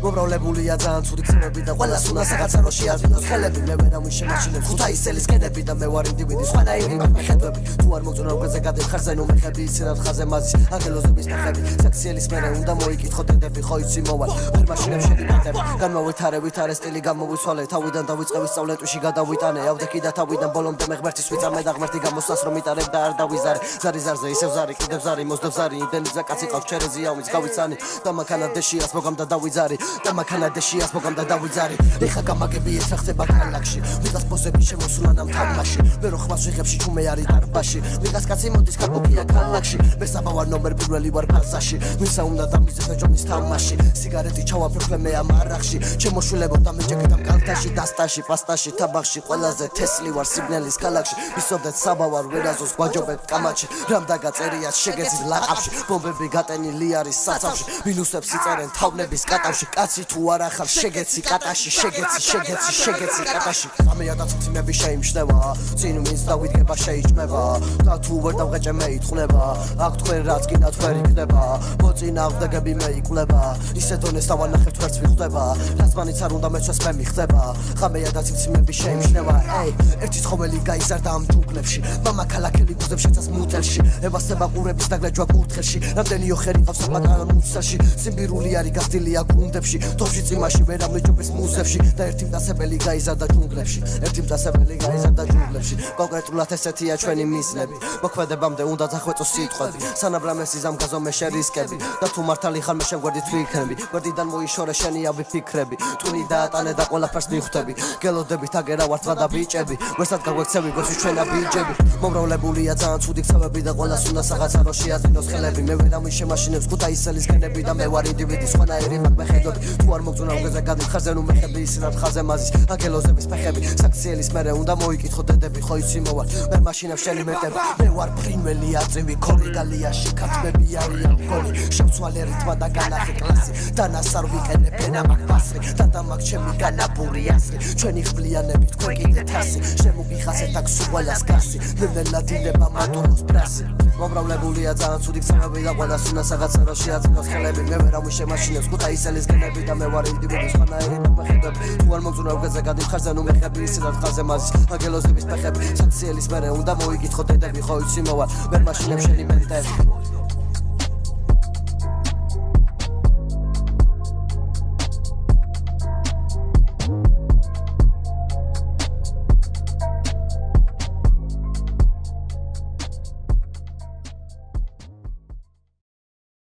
მობრავლებულია ძალიან ცუდი ხმები და ყველას უნდა საგაცარო შეაძინოს ხელები მე ვერ ამიშემაშინებ ხუთაისელის კედები და მე ვარ ინდივიდი სხვანაირი მეხედვები თუ არ მოგწონა უგეზე გადიხარზე ნუ მეხები ისინად ხაზე მაზის ანგელოზების მეხები სექციელის მერე უნდა მოიკითხო დედები ხო იცი მოვალ ვერ მაშინებ შედიბატები განმოვვითარე სტილი გამოვიცვალე თავიდან დავიწყე ვისწავლე ტვიში გადავიტანე ავდექი და თავიდან ბოლომდე მე ღმერთის ვიწამე და ღმერთი გამოსას რომ იტარებ და არ დავიზარე ზარი ზარზე ისევ ზარი კიდევ ზარი მოსდევ ზარი ინდენის და კაცი ყავს ჩერეზია უმის გავიცანი და მანქანადეშიას მოგამ და დავიზარი და მანქანადეშიას მოგამ და დავიზარი ეხა გამაგები ეცრა ხდება ქალაქში ვიღაც პოზები შემოსულა ამ თამაში მე რო ხმას ვიღებში ჩუმე არის დარბაში ვიღაც კაცი მოდის კარგია ქალაქში მე საბავარ ნომერ პირველი ვარ ფაზაში ვისა უნდა დამიზეთე ჯონის თამაში სიგარეტი ჩავაფრფლე მე ამ არახში შემოშულებო და მეჭეკეთ ამ კალთაში დასტაში პასტაში თაბახში ყველაზე თესლი ვარ სიგნალის ქალაქში ვისოდეთ საბავარ ვერაზოს გვაჯობეთ კამაჩი რამ დაგაწერია შეგეცით ლაყაფში ბომბები გატენილი არის საცავში მინუსებს იწერენ თავნების კატავში კაცი თუ არ ახარ შეგეცი კატაში შეგეცი კატაში ამეა და ციმები შეიმჩნევა წინ ვინც დავიდგება შეიჭმება და თუ ვერ დავღეჭე მე იტყნება აქ თქვენ რაც კიდე თქვენ იქნება მოწინააღმდეგები მე იკლება ისე დონეს დავანახებთ ვერც ვიხდება რაც მანიც არ უნდა მეცვეს მე მიხდება ამეა და ციმები შეიმჩნევა ერთი ცხოველი გაიზარდა ამ ჯუნგლებში მამა ქალაქელი გუზებს შეცას მუტელში ევასება ყურების დაგლეჯვა კურთხელში რამდენი ოხერი ყავს საკმაყარონ მუცელში სიმბირული არის გახდილია გუნდებში თოში წიმაში ვერ ამეჯობეს მუზებში და ერთი მტაცებელი გაიზარდა ჯუნგლებში კონკრეტულად ესეთია ჩვენი მიზნები მოქმედებამდე უნდა დახვეწო სიტყვები სანამ რამეს იზამგაზო მე შერისკები და თუ მართალი ხარ მე შემგვერდით ვიქნები გვერდიდან მოიშორე შენი ავი ფიქრები ტუნი დაატანე და ყველაფერს მიხვდები გელოდებით აგერა ვარ დღა და ბიჭები ვერსად გაგვექცევი გვერდში ჩვენა ბიჭები მომრავლებულია ძალიან ცუდი ხმები და ყველას უნდა საღაცარო შეაძინოს ხელები მე ვერ ამიშემაშინებს ხუთაისელის გენები და მე ვარ ინდივიდი სხვანაირი მეხედვები თუ არ მოგწონა უგეზე გადიხარზე ნუ მეხები ისინად ხაზე მაზის ანგელოზების ფეხები საქციელის მერე უნდა მოიკითხო დედები ხო იცი მოვალ ვერ მაშინებ შენი მეტები მე ვარ ფრინველი აწივი ქორიდალიაში ქათმები არიან გოლი შევცვალე რიტმა და განახე კლასი დანასარ ვიყენებენ ამაკ ბასრი და დამაკ ჩემი განაბური ასრი ჩვენი ხბლიანები თქვენ კიდე თასი შემოგიხასეთ აქ სულ გასი მე ველადინება მატონოს პრასი მომრავლებულია ძალიან ცუდი ხმები და ყველას უნდა საგაცარო შეაძინოს ხელები მე ვერ ამიშემაშინებს ხუთაისელის გენები და მე ვარ ინდივიდი სხვანაირი მეხედვები თუ არ მოგწონა უგეზე გადიხარზე ნუ მეხები ისინად ხაზე მაზის ანგელოზების ფეხები საქციელის მერე უნდა მოიკითხო დედები ხო იცი მოვალ ვერ მაშინებ შენი მეტები